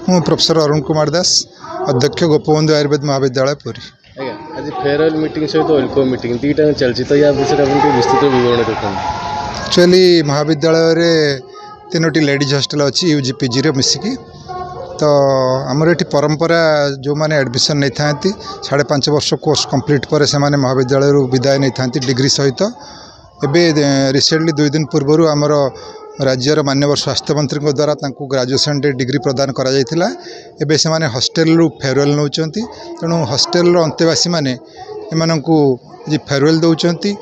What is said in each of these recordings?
ମୁଁ प्रोफेसर अरुण कुमार दास अध्यक्ष गोपबंधु आयुर्वेद महाविद्यालय पुरी। आज्ञा आज फेयरवेल मीटिंग सहित वेलकम मीटिंग दुईटा चलती तो या विषय आप विस्तृत विवरण देखते एक्चुअली महाविद्यालय तीनोटी लेडीज हॉस्टल अच्छी यूजी पीजी रे मिसिकी तो आमर ये परंपरा जो मैंने एडमिशन नहीं था 5.5 वर्ष कोर्स कंप्लीट पर से महाविद्यालय विदाय नहीं था डिग्री सहित एवं रिसेंटली 2 दिन पूर्व आमर राज्यर माननीय स्वास्थ्य मंत्री द्वारा ग्रेजुएशन डिग्री प्रदान करा जायतिला। एबे से माने हॉस्टेल रु फेयरवेल नौचंती तेणु हॉस्टेल रो अंतेवासी माने एमानंकु जी फेयरवेल दौचंती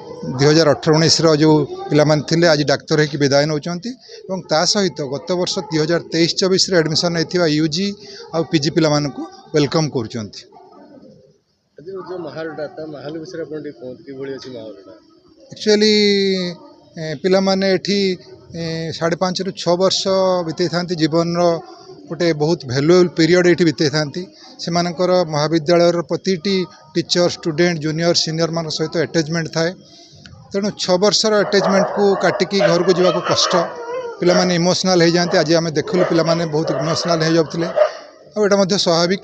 2018-19 जो पिला माने थिले आज डाक्टर है कि विदाय नौचंती एवं ता सहित गत वर्ष 2023-24 रे एडमिशन नैथिबा यूजी आ पीजी पिला मानकु वेलकम करचंती। जो महालटा था महाल विषय अपन कोन कि भली अछि महालटा एक्चुअली पिला माने एठी 5.5 ରୁ 6 वर्ष बिते था जीवन गोटे बहुत भैल्युएबल पीरियड ये बिते था से महाविद्यालय प्रतिटी टीचर स्टूडेंट जूनियर सीनियर मान सहित अटैचमेंट थाए तेणु 6 वर्षर अटैचमेंट को काटिकी घर को जावाक कष्ट पिला माने इमोशनल हो जाते। आज आम देखलु पिला माने बहुत इमोशनल हो जाते आटा स्वाभाविक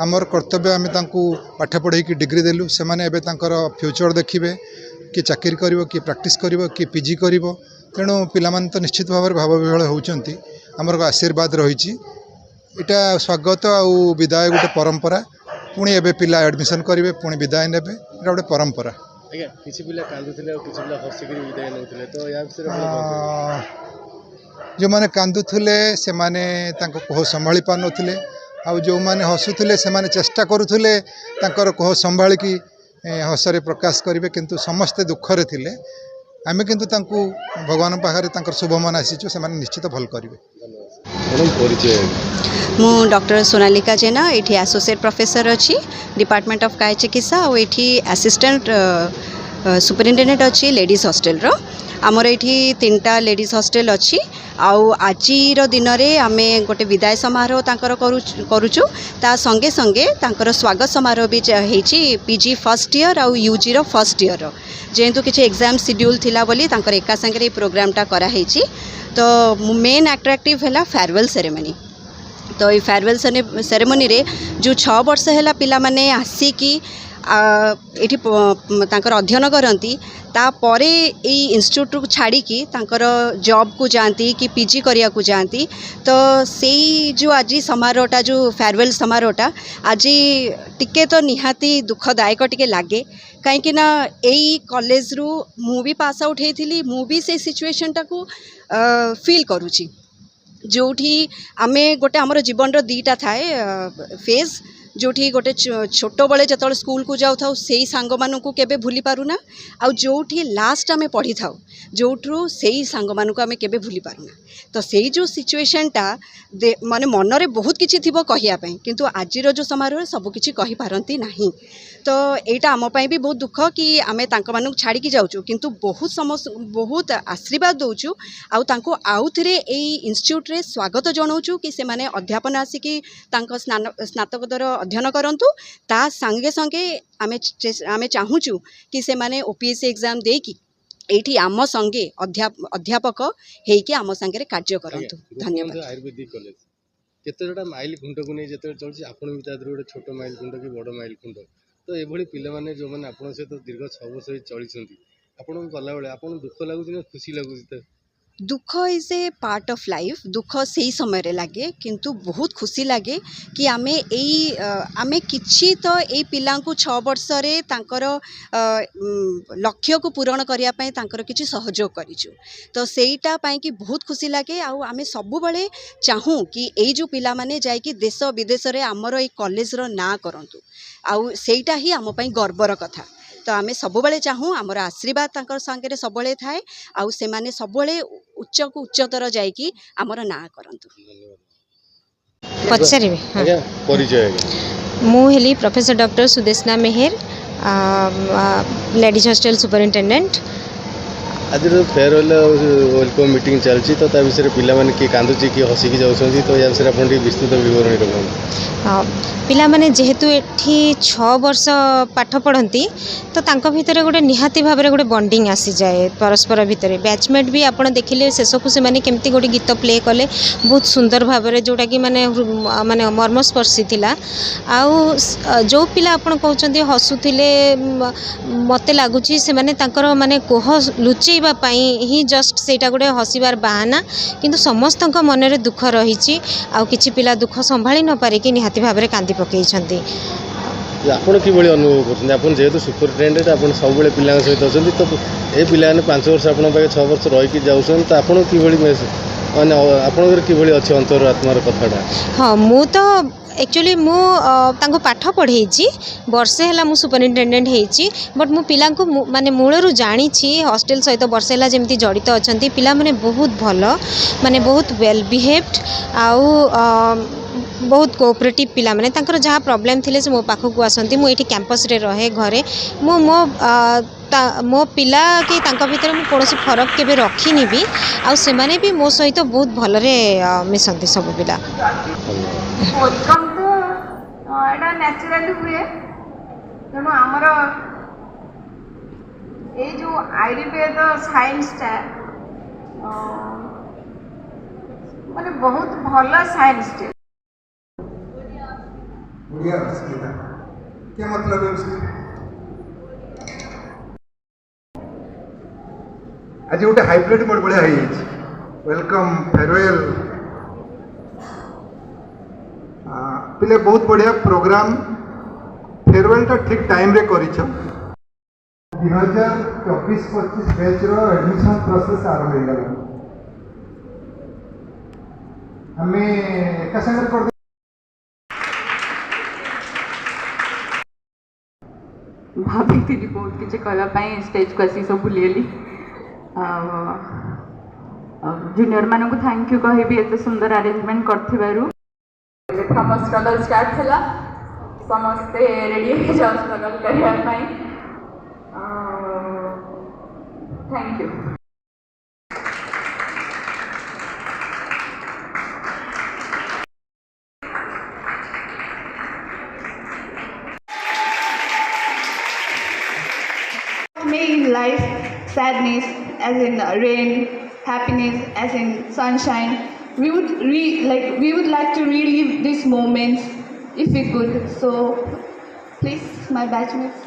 आमर कर्तव्य आम पाठ पढ़े डिग्री देलु से फ्यूचर देखिए कि चाकरी कर कि प्रैक्टिस कर कि पीजी कर तेणु पिला माने तो निश्चित भाव भाव विहल होती आमर आशीर्वाद रही इटा स्वागत आउ विदाय गोटे परंपरा पुणी एबे पिला एडमिशन करेंगे पुणी विदाय ने गोटे परंपरा। आज्ञा किसी पिला कांदुथिले और किसी पिला हसिक विदाय नौथिले तो या विषय जो माने कांदुथिले से माने तांको कोह संभाली पार नथिले आ जो माने हसुथिले से माने चेष्टा करुथिले तांकर कोह संभाली की हसरे प्रकाश करेंगे किंतु समस्ते दुखरे थिले आमे किंतु तांको भगवान पाखरे तांकर शुभ मन आसीचो से माने निश्चित भल करेंगे। मु डॉक्टर सोनालिका जेना एठी एसोसिएट प्रोफेसर अच्छी डिपार्टमेंट ऑफ काय चिकित्सा और एठी असिस्टेंट सुपरिटेडेंट अच्छी लेडीज हॉस्टेल रो आमर एठी 3टा लेडीज हॉस्टेल अच्छी आउ आजिर दिन में आम गोटे विदाय समारोह तांकर करुचु ता संगे संगे तांकर स्वागत समारोह भी होईची पीजी फर्स्ट ईयर आउ यूजी रो फर्स्ट ईयर जेहेतु किसी एग्जाम शेड्यूल थिला बोली तांकर एका संगे प्रोग्रामटा कराई तो मेन अट्रैक्टिव है फेयरवेल सेरेमनी। तो ये फेयरवेल सेरेमनी रे जो 6 वर्ष है पिला माने आसिकी एठी तांकर अध्ययन करती तापरे इंस्टीट्यूट को छाड़ी जॉब को जाती कि पीजी करिया को जाती तो से जो आज समारोहटा जो फेयरवेल समारोहटा आज टिके तो निहाती दुखदायक टिके लगे कहीं यही कॉलेज रु मु भी पास आउट होती मु भी से सिचुएशन टाको फील करुची जोठी आमे गोटे आमर जीवन रो 2टा थाए फेज जोठी गोटे छोट बड़े जो स्कूल को जाऊ था से सांग मानू केबे भूली पारुना आ जोठी लास्ट आमे पढ़ी था जोठू से सांग मानू आमे केबे भूली पारुना तो से जो सिचुएशनटा माने मन रे बहुत किछि थिबो कहिया पई किंतु आजिर जो समारोह सब किछि कहि पारंती नाही तो एटा आम पई भी बहुत दुख कि आमे तांको मानू छाड़ी की जाउछु किंतु बहुत आशीर्वाद दउछु आउ तांको आउ थरे ए इंस्टीट्यूट रे स्वागत जणाउछु कि से माने अध्यापन आसिकी तांको स्नातकोत्तर अध्ययन करंतु ता संगे संगे आमे चाहूचु कि से माने ओपीएससी एग्जाम देकी एठी आम संगे अध्यापक हेकि आम संगे कार्य करंतु। धन्यवाद। आयुर्वेदिक कॉलेज केतेटा माइल खुंट को नहीं जेते चलछि आपण भी तादर गोटे छोट माइल खुंट कि बड़ माइल खुंट तो एभली पिला माने जो माने आपण सहित दीर्घ 6 वर्ष चली छथि आपण गला बेले आपण दुख लागुछि ना खुशी लागुछि? दुख is a part of life दुख से ही समय रे लगे किंतु बहुत खुशी लगे कि आमे किछि तो ए पिला को 6 वर्ष रे तांकर लक्ष्य को पूरण करिया पय तांकर किछि सहयोग करिछु तो सेईटा पय कि बहुत खुशी लगे आउ आमे सबु बेले चाहू कि ए जो पिला माने जाय कि देश विदेश रे हमर ए कॉलेज रो ना करंतु आउ सेईटा ही आम पय गर्वर कथा तो आमे सबुबले चाहूँ आमर आशीर्वाद तांकर संगे सबले थाए आउ से माने सबले उच्च को उच्चतर जाइकी आमर ना करंतु। पचारे आज्ञा परिचय मु हेली प्रोफेसर डॉक्टर सुदेशना मेहर लेडीज हॉस्टल सुपरिटेडेंट आज फेयरवेल वेलकम मीटिंग चलती तो ता विषय पे किए कांदुची किए हसिकी जाऊँगी तो या विषय आप विस्तृत विवरणी रखुन हाँ पिला माने जेहेतु एठी 6 वर्ष पाठ पढ़ती तो तांको भितर गोटे निहाती भाव में गोटे बॉन्डिंग आसी जाए परस्पर भितर बैचमेट भी आपड़ देखिले शेषकु से माने केमती गोटे गीत प्ले कले बहुत सुंदर भाव में जोटा कि माने माने मर्मस्पर्शी थिला आउ जो पिला आपड़ कहते हसुले मत लगुच से माने तांकर माने कोह लुचेबा ही जस्ट सेटा गोटे हसबार बाहाना किंतु समस्त मन में दुख रही आउ किछि पिला दुख संभाली न पारिकी निहाती भाव में कांदी पकई आपड़ कि अनुभव कर जेहेतु सुपरिटेडेट आप सब पिला सहित अच्छा तो ये पिला 5 वर्ष आप 6 वर्ष रहीकि जाऊँ तो आपड़ कि माने आपणकर कि अच्छे अंतर आत्मार कथाटा हाँ मु तो एक्चुअली मु पाठ पढ़े वर्षे है मु सुपरिटेडेट होती बट मु पिला माने मूलरू जानी हॉस्टल सहित वर्षे है जमी जड़ित अच्छा पिला माने बहुत भल माने बहुत वेल बिहेव्ड आउ बहुत कोऑपरेटिव पिला माने तांकर जहाँ प्रॉब्लम थिले से मो पाखक आसती मुझे कैंपस रे रहे घरे मो मो मो पिला कि तांका भितर मु कौन फरक केबे रखिनी भी आउ से माने भी मो सहित बहुत भलरे मिसंती सब पिला वेलकम तो एटा नेचुरली हुए तेणु आमर ये जो आयुर्वेद साइंसटा माने बहुत भल साइंस क्या मतलब है उसका आज गोटे हाइब्रिड मोड बढ़िया वेलकम फेयरवेल पिले बहुत बढ़िया प्रोग्राम फेयरवेल टा ठीक टाइम रे करिछ 2024-25 बैच रो एडमिशन प्रोसेस आरंभ हो गला हमें एका संगे कर भाभी थी बहुत किसी करने स्टेज को आसी सब भूलीगली जूनियर मानक थैंक यू कहि एत सुंदर अरेंजमेंट कर स्ट्रगल स्टार्ट थला समस्ते रेडी हो जाओ स्ट्रगल करने thank you Make life sadness as in rain, happiness as in sunshine. We would like to relive these moments if we could. So please, my batchmates.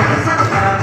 Thank you.